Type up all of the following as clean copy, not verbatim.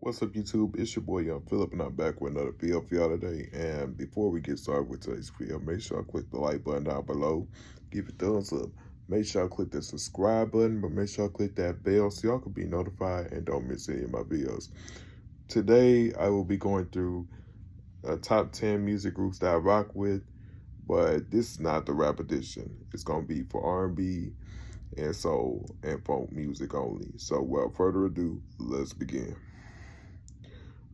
What's up, YouTube? It's your boy Young Philip, and I'm back with another video for y'all today. And before we get started with today's video, make sure I click the like button down below, give it a thumbs up. Make sure I click the subscribe button, but make sure I click that bell so y'all can be notified and don't miss any of my videos. Today, I will be going through a top 10 music groups that I rock with, but this is not the rap edition. It's gonna be for R&B and soul and folk music only. So, without further ado, let's begin.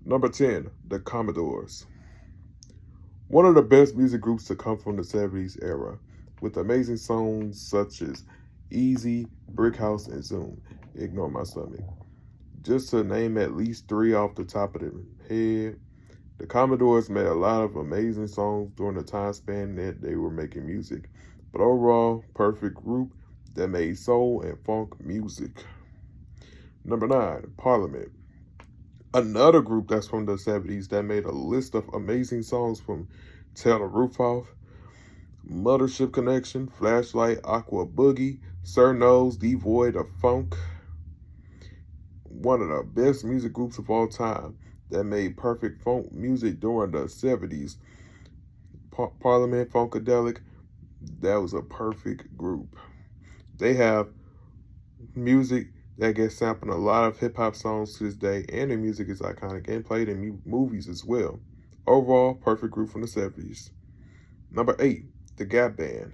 Number 10, the Commodores. One of the best music groups to come from the 70s era, with amazing songs such as Easy, Brick House, and Zoom. Ignore my stomach. Just to name at least three off the top of the head, the Commodores made a lot of amazing songs during the time span that they were making music. But overall, perfect group that made soul and funk music. Number 9, Parliament. Another group that's from the 70s that made a list of amazing songs from Tear the Roof Off, Mothership Connection, Flashlight, Aqua Boogie, Sir Nose, Devoid of Funk. One of the best music groups of all time that made perfect funk music during the 70s. Parliament Funkadelic, that was a perfect group. They have music that gets sampled in a lot of hip-hop songs to this day, and their music is iconic and played in movies as well. Overall, perfect group from the 70s. Number 8, the Gap Band.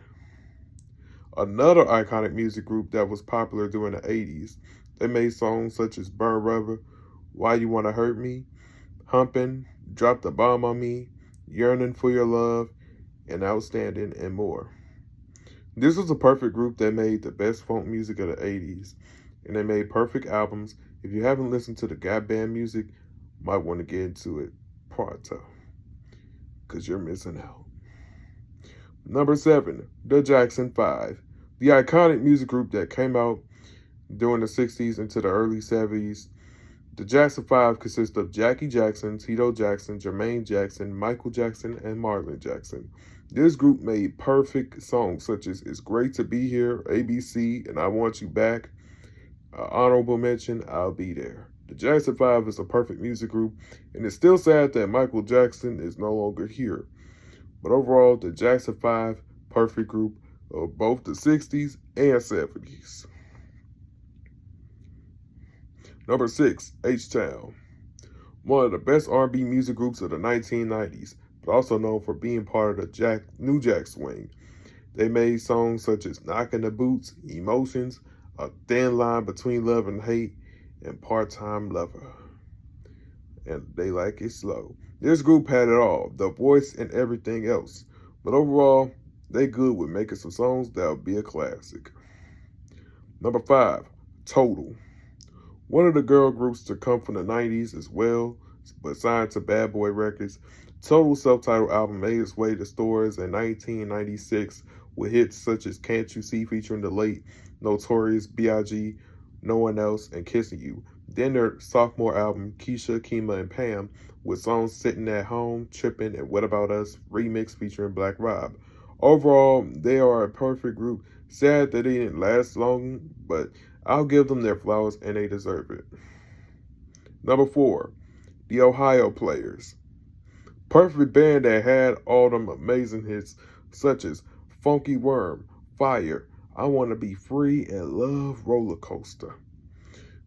Another iconic music group that was popular during the 80s. They made songs such as Burn Rubber, Why You Wanna Hurt Me, Humpin', Drop the Bomb on Me, Yearning for Your Love, and Outstanding, and more. This was a perfect group that made the best funk music of the 80s. And they made perfect albums. If you haven't listened to the Gap Band music, might want to get into it pronto, because you're missing out. Number 7, the Jackson 5. The iconic music group that came out during the 60s into the early 70s. The Jackson 5 consists of Jackie Jackson, Tito Jackson, Jermaine Jackson, Michael Jackson, and Marlon Jackson. This group made perfect songs such as It's Great to Be Here, ABC, and I Want You Back. Honorable mention, I'll Be There. The Jackson 5 is a perfect music group, and it's still sad that Michael Jackson is no longer here. But overall, the Jackson 5, perfect group of both the 60s and 70s. Number 6, H-Town. One of the best R&B music groups of the 1990s, but also known for being part of the New Jack Swing. They made songs such as Knockin' the Boots, Emotions, A Thin Line Between Love and Hate, and Part-Time Lover. And They Like It Slow. This group had it all, the voice and everything else. But overall, they good with making some songs that'll be a classic. Number 5, Total. One of the girl groups to come from the 90s as well, but signed to Bad Boy Records. Total self-titled album made its way to stores in 1996 with hits such as Can't You See featuring the late Notorious B.I.G., No One Else, and Kissing You. Then their sophomore album, Keisha, Kima, and Pam, with songs Sitting at Home, Trippin', and What About Us, remix featuring Black Rob. Overall, they are a perfect group. Sad that they didn't last long, but I'll give them their flowers and they deserve it. Number 4, the Ohio Players. Perfect band that had all them amazing hits such as Funky Worm, Fire, I Want to Be Free, and Love Roller Coaster.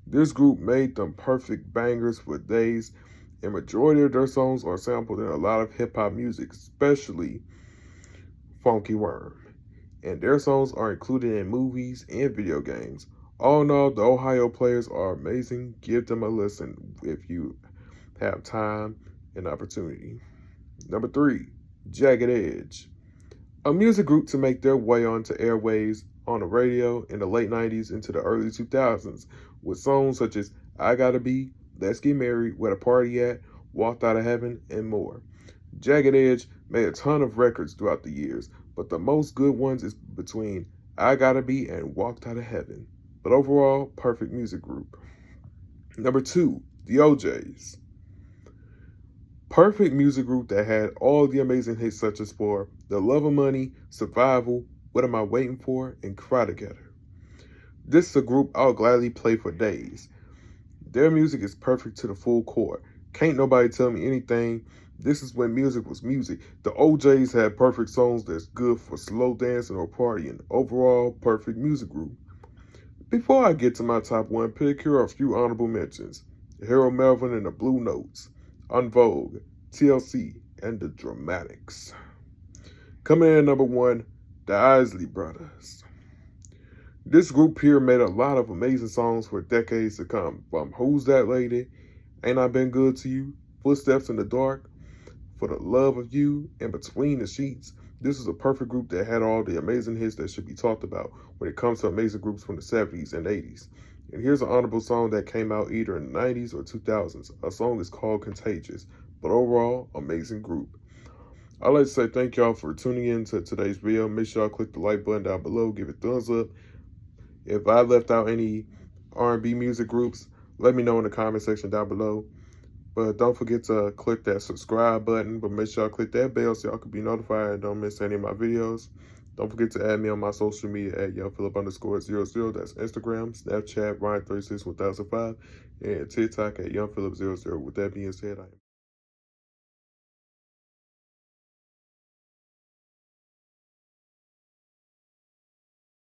This group made them perfect bangers for days, and majority of their songs are sampled in a lot of hip-hop music, especially Funky Worm. And their songs are included in movies and video games. All in all, the Ohio Players are amazing. Give them a listen if you have time and opportunity. Number 3, Jagged Edge. A music group to make their way onto airwaves on the radio in the late 90s into the early 2000s with songs such as I Gotta Be, Let's Get Married, Where the Party At, Walked Out of Heaven, and more. Jagged Edge made a ton of records throughout the years, but the most good ones is between I Gotta Be and Walked Out of Heaven. But overall, perfect music group. Number 2, the OJs. Perfect music group that had all the amazing hits such as For The Love of Money, Survival, What Am I Waiting For, and Cry Together. This is a group I'll gladly play for days. Their music is perfect to the full core. Can't nobody tell me anything. This is when music was music. The OJs had perfect songs that's good for slow dancing or partying. Overall, perfect music group. Before I get to my top one pick, here are a few honorable mentions. Harold Melvin and the Blue Notes, En Vogue, TLC, and the Dramatics. Coming in at number one, the Isley Brothers. This group here made a lot of amazing songs for decades to come, from Who's That Lady, Ain't I Been Good to You, Footsteps in the Dark, For the Love of You, and Between the Sheets. This is a perfect group that had all the amazing hits that should be talked about when it comes to amazing groups from the 70s and 80s. And here's an honorable song that came out either in the 90s or 2000s. A song is called Contagious, but overall, amazing group. I'd like to say thank y'all for tuning in to today's video. Make sure y'all click the like button down below, give it a thumbs up. If I left out any R&B music groups, let me know in the comment section down below. But don't forget to click that subscribe button. But make sure y'all click that bell so y'all can be notified and don't miss any of my videos. Don't forget to add me on my social media at YoungPhilip_00. That's Instagram, Snapchat, Ryan361005, and TikTok at YoungPhilip00. With that being said,